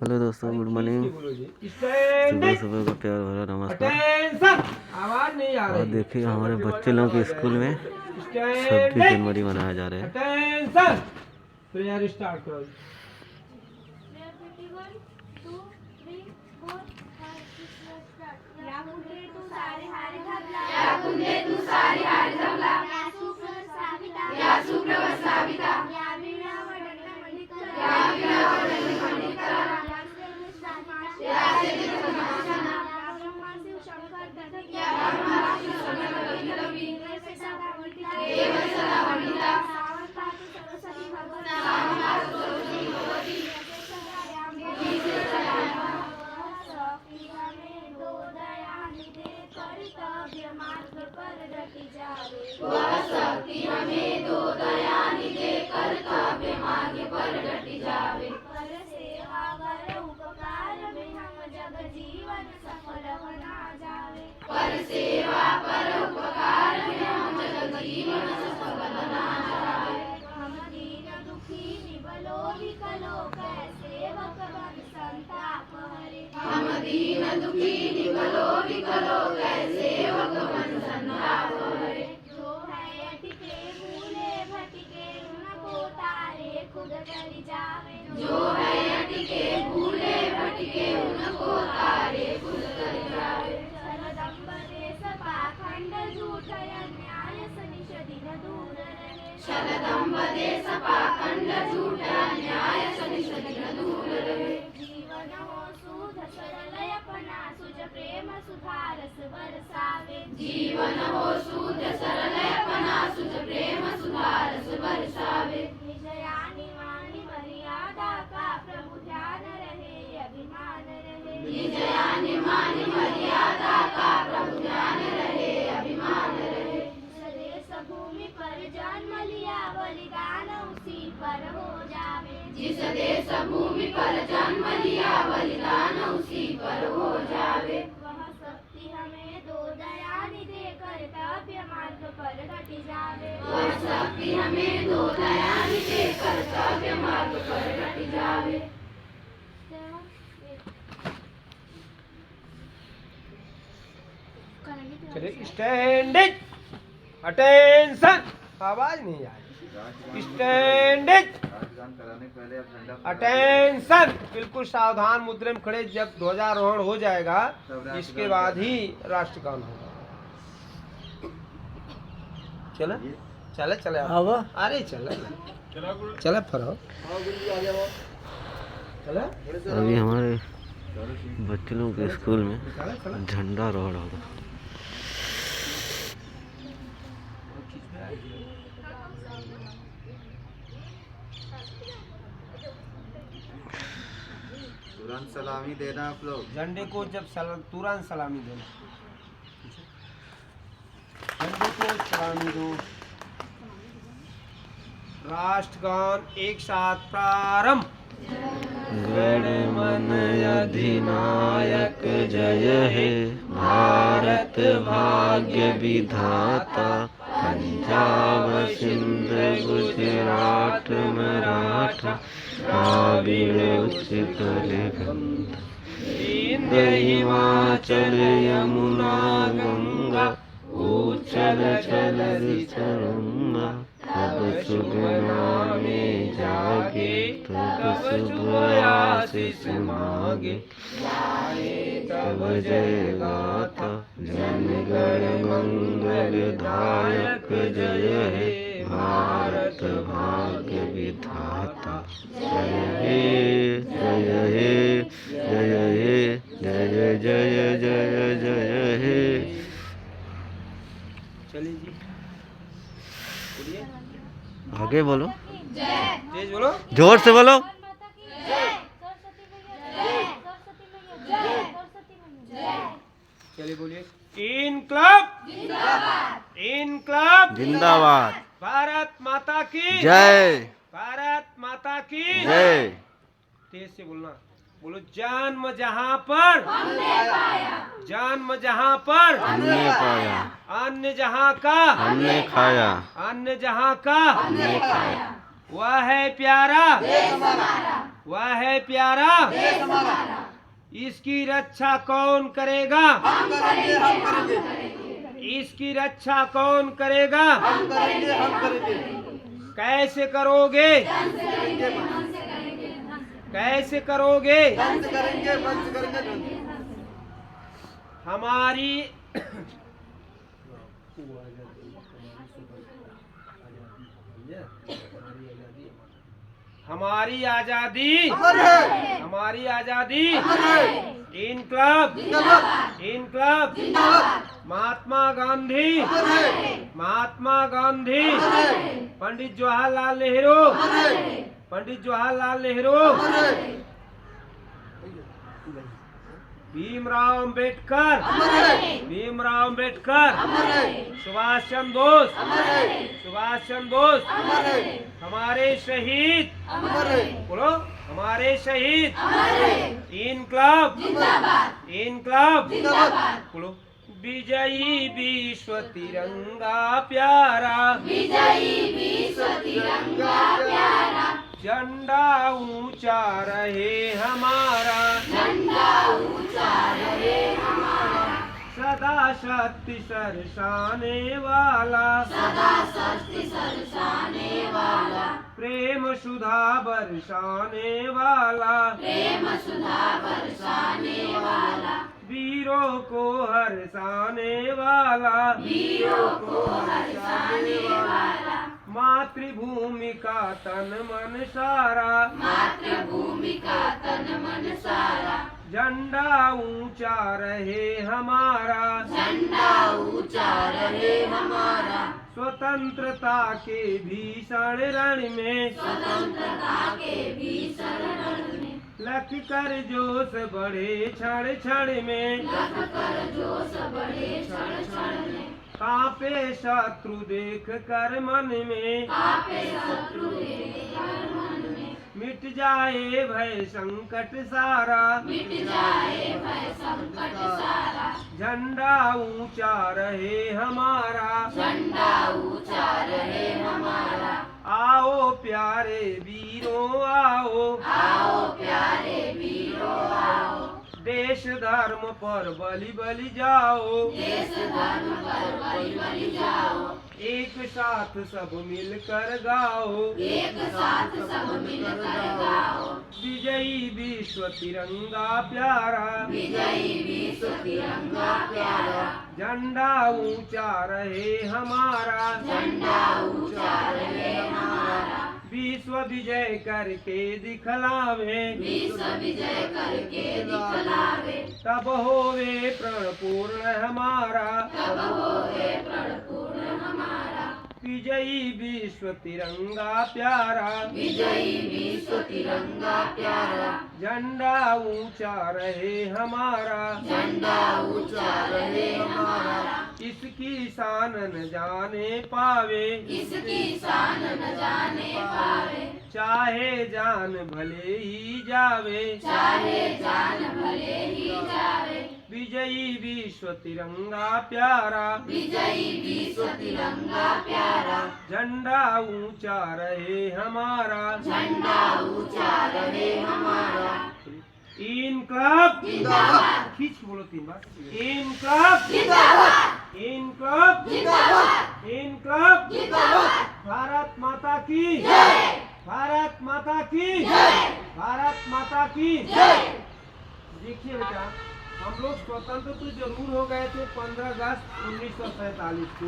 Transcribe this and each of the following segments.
Hello दोस्तों, good morning. सुबह सुबह का प्यार भरा नमस्कार। आवाज नहीं आ रही। और देखिए हमारे बच्चे लोगों के स्कूल में 26 जनवरी मनाया जा रहा है। प्रेयर स्टार्ट करो। Standing attention. आवाज नहीं आ रही। Standing attention. बिल्कुल सावधान मुद्रा में खड़े। जब ध्वजारोहण हो जाएगा इसके बाद ही राष्ट्रगान होगा। चला चला चला अरे चला चला फरो चला। अभी हमारे बच्चे लोगों के स्कूल में झंडा रोहड़ होगा। तुरंत सलामी देना आप लोग। झंडे को जब तुरंत सलामी देना। झंडे को सलामी दो। राष्ट्रगान एक साथ प्रारंभ। गणमन अधिनायक जय हे, भारत भाग्य विधाता, पंजाब सिंध गुजरात मराठा, द्राविड़ उत्कल गंगा, हिमाचल यमुना गंगा, उच्चल चल तरंगा, तब शुभ नामे जागे, तब शुभ आशीष मांगे, तब जय गाथा जन गण मंगल दायक जय हे, भारत भाग्य विधाता जय हे जय हे जय हे जय जय जय जय हे। चलिए जी बोलिए। आगे बोलो, तेज बोलो, जोर से बोलो। चलिए बोलिए। इनकलाब इनकलाब जिंदाबाद। भारत माता की जय। भारत माता की जय। तेज से बोलना। बोलो जन्म जहाँ पर जन्म जहाँ पर हमने पाया, अन्न जहाँ का हमने खाया, अन्न जहाँ का हमने खाया, वह है प्यारा वह है प्यारा, देश हमारा, इसकी रक्षा कौन करेगा, हम करेंगे, हम करेंगे, इसकी रक्षा कौन करेगा, हम करेंगे, हम करेंगे, कैसे करोगे, कैसे करोगे, बंद करेंगे, बंद करेंगे, हमारी हमारी आजादी, अमर है, हमारी आजादी, अमर है, इनकलाब, जिंदाबाद, इनकलाब, जिंदाबाद, महात्मा गांधी, अमर है, महात्मा गांधी, अमर है, पंडित जवाहरलाल नेहरू, अमर है, पंडित जवाहरलाल नेहरू, अमर है, भीमराव अंबेडकर, अमर है, भीमराव अंबेडकर, अमर है, सुभाष चंद्र बोस, अमर है, सुभाष चंद्र बोस, अमर है, हमारे शहीद, अमर है, बोलो हमारे शहीद, अमर है, इनकलाब, जिंदाबाद, इनकलाब, जिंदाबाद, बोलो विजयी विश्व तिरंगा प्यारा, विजयी विश्व तिरंगा प्यारा, झंडा ऊंचा रहे हमारा, झंडा ऊंचा रहे हमारा, सदा शक्ति सरसाने वाला, सदा शक्ति सरसाने वाला, प्रेम सुधा बरसाने वाला, प्रेम सुधा बरसाने वाला, वीरों को हरसाने वाला, वीरों को हरसाने वाला, मातृभूमि का तन मन सारा, मातृभूमि का तन मन सारा, झंडा ऊंचा रहे हमारा, झंडा ऊंचा रहे हमारा, स्वतंत्रता के भीषण रण में, स्वतंत्रता के भीषण रण में, लख कर जोश बढ़े क्षण क्षण में, लख कर जोश बढ़े क्षण क्षण में, कांपे शत्रु देख कर मन में, कांपे शत्रु देख कर मन में, मिट जाए भय संकट सारा, मिट जाए भय संकट सारा, झंडा ऊंचा रहे हमारा, झंडा ऊंचा रहे हमारा, आओ प्यारे वीरों आओ, आओ प्यारे वीरों आओ, देश धर्म पर बलि बलि जाओ, देश धर्म पर बलि बलि जाओ, एक साथ सब मिलकर गाओ, एक साथ सब मिलकर गाओ, विजयी विश्व तिरंगा प्यारा, विजयी विश्व तिरंगा प्यारा, झंडा ऊंचा रहे हमारा, झंडा ऊंचा रहे हमारा, विश्व विजय करके दिखलावे, विश्व विजय करके दिखलावे, तब होवे प्रण पूर्ण हमारा, तब होवे प्रण पूर्ण हमारा, विजयी विश्व तिरंगा प्यारा, विजयी विश्व तिरंगा प्यारा, झंडा ऊंचा रहे हमारा, झंडा ऊंचा रहे हमारा, इसकी शान न जाने पावे, इसकी शान न जाने पावे, चाहे जान भले ही जावे, चाहे जान भले ही जावे, विजयी विश्व तिरंगा प्यारा, विजयी विश्व तिरंगा प्यारा, झंडा ऊंचा रहे हमारा, झंडा ऊंचा रहे हमारा, इनकलाब, जिंदाबाद, खींच के बोलो 3 बार, इनकलाब, जिंदाबाद, इनकलाब, जिंदाबाद, इनकलाब, जिंदाबाद, भारत माता की जय, भारत माता की जय, भारत माता की जय। देखिए बेटा, हम लोग स्वतंत्र तो जरूर हो गए थे 15 अगस्त 1947 को,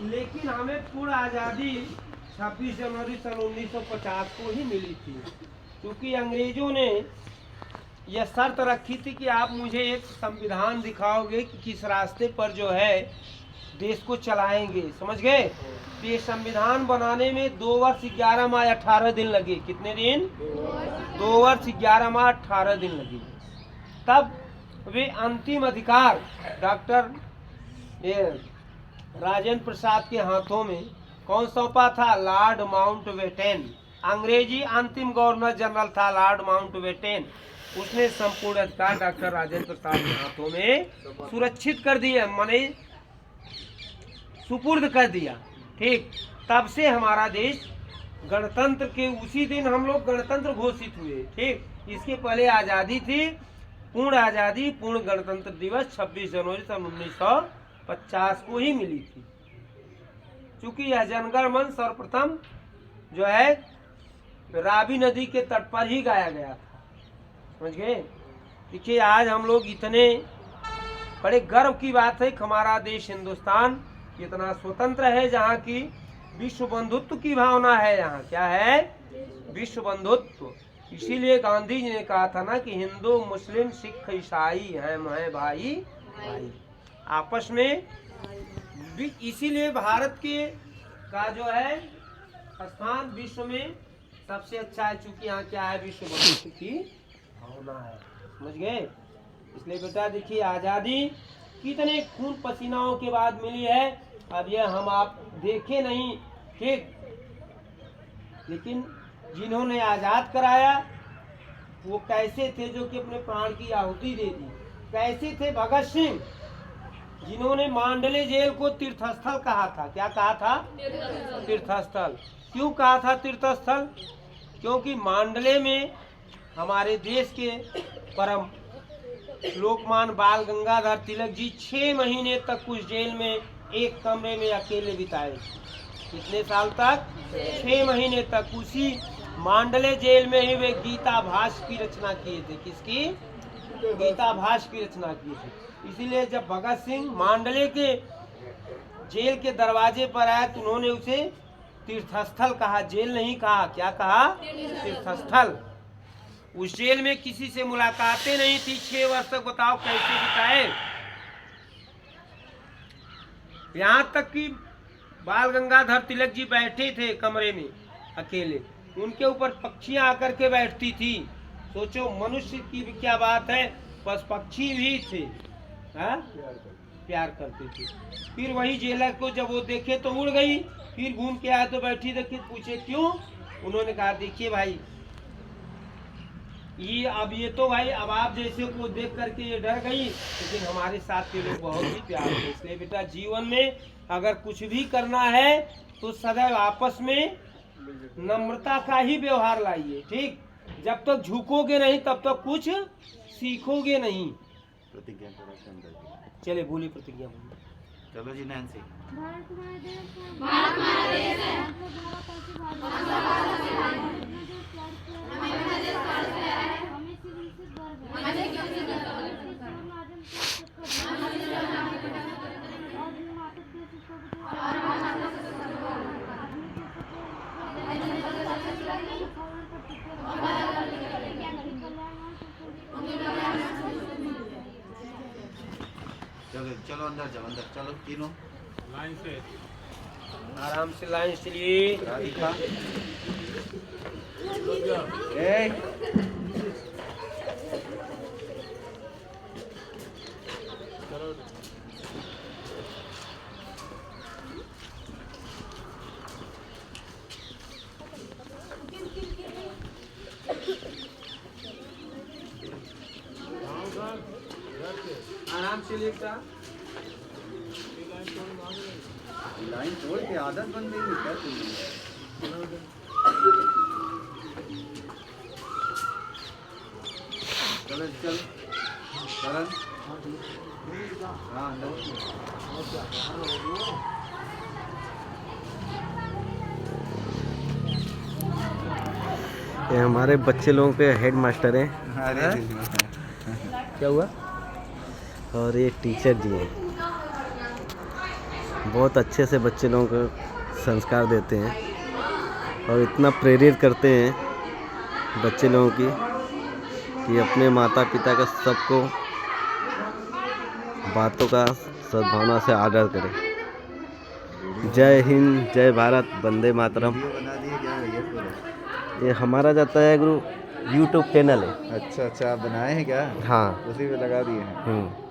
लेकिन हमें पूर्ण आज़ादी 26 जनवरी सन 1950 को ही मिली थी, क्योंकि अंग्रेजों ने यह शर्त रखी थी कि आप मुझे एक संविधान दिखाओगे कि किस रास्ते पर जो है देश को चलाएंगे, समझ गए। तो ये संविधान बनाने में 2 वर्ष 11 माह 18 दिन लगे। कितने दिन? 2 वर्ष 11 माह 18 दिन लगे। तब वे अंतिम अधिकार डॉक्टर राजेंद्र प्रसाद के हाथों में कौन सौंपा था? Lord Mountbatten. अंग्रेजी अंतिम गवर्नर जनरल था लॉर्ड माउंटबेटन। उसने संपूर्ण अधिकार डॉक्टर राजेंद्र प्रसाद के हाथों में सुरक्षित कर दिया, माने सुपुर्द कर दिया। ठीक, तब से हमारा देश गणतंत्र के उसी दिन हम लोग गणतंत्र घोषित हुए। ठीक, इसके पहले आज़ादी थी, पूर्ण आज़ादी, पूर्ण गणतंत्र दिवस 26 जनवरी सन 1950 को ही मिली थी। चूंकि यह जनगण मन सर्वप्रथम जो है रावी नदी के तट पर ही गाया गया था। समझ गए? देखिए आज हम लोग इतने बड़े गर्व की बात है कि हमारा देश हिंदुस्तान इतना स्वतंत्र है, जहाँ की विश्व बंधुत्व की भावना है। यहाँ क्या है? विश्व बंधुत्व। इसीलिए गांधी जी ने कहा था ना कि हिंदू मुस्लिम सिख ईसाई हम हैं भाई भाई आपस में। इसीलिए भारत के का जो है स्थान विश्व में सबसे अच्छा है, चूंकि यहाँ क्या है? विश्व बंधुत्व की भावना है। समझ गए? इसलिए बेटा देखिए आज़ादी कितने खून पसीनाओं के बाद मिली है। अब ये हम आप देखे नहीं, ठीक, लेकिन जिन्होंने आज़ाद कराया वो कैसे थे? जो कि अपने प्राण की आहुति दे दी। कैसे थे? भगत सिंह, जिन्होंने मांडले जेल को तीर्थस्थल कहा था। क्या कहा था? तीर्थस्थल। क्यों कहा था तीर्थस्थल? क्योंकि मांडले में हमारे देश के परम लोकमान बाल गंगाधर तिलक जी 6 महीने तक उस जेल में एक कमरे में अकेले बिताए। कितने साल तक? 6 महीने तक। उसी मांडले जेल में ही वे गीता भाष्य की रचना किए थे। किसकी? गीता भाष्य की रचना किए थे। इसीलिए जब भगत सिंह मांडले के जेल के दरवाजे पर आए तो उन्होंने उसे तीर्थस्थल कहा, जेल नहीं कहा। क्या कहा? तीर्थस्थल। उस जेल में किसी से मुलाकातें नहीं थी 6 वर्ष तक। बताओ कैसे बिताए? यहाँ तक कि बाल गंगाधर तिलक जी बैठे थे कमरे में अकेले, उनके ऊपर पक्षियां आकर के बैठती थी। सोचो मनुष्य की भी क्या बात है, बस पक्षी भी थे, प्यार करते थे। फिर वही जेलर को जब वो देखे तो उड़ गई, फिर घूम के आए तो बैठी देखी, पूछे क्यों? उन्होंने कहा देखिए भाई ये तो भाई अब आप जैसे को देख करके ये डर गई, लेकिन हमारे साथ के लोग बहुत ही प्यार थे। इसलिए बेटा जीवन में अगर कुछ भी करना है तो सदैव आपस में नम्रता का ही व्यवहार लाइए। ठीक, जब तक झुकोगे नहीं तब तक कुछ सीखोगे नहीं। प्रतिज्ञा चले बोली प्रतिज्ञा बोली। चलो जी नैन्सी। भारत हमारा देश है। चलो अंदर जाओ, अंदर चलो तीनों लाइन से, आराम से लाइन चलिए। राधिका आराम से लेटा। लाइन तोड़ के आदत बन गई क्या तुम्हें? चलो चल करण। हाँ ये हमारे बच्चे लोगों के हेड मास्टर हैं। क्या हुआ? और ये टीचर जी हैं, बहुत अच्छे से बच्चे लोगों को संस्कार देते हैं और इतना प्रेरित करते हैं बच्चे लोगों की कि अपने माता पिता का सबको बातों का सद्भावना से आदर करें। जय हिंद, जय भारत, वंदे मातरम। ये हमारा जाता है गुरु यूट्यूब चैनल है। अच्छा, आप बनाए हैं क्या? हाँ, उसी पे लगा दिए हैं।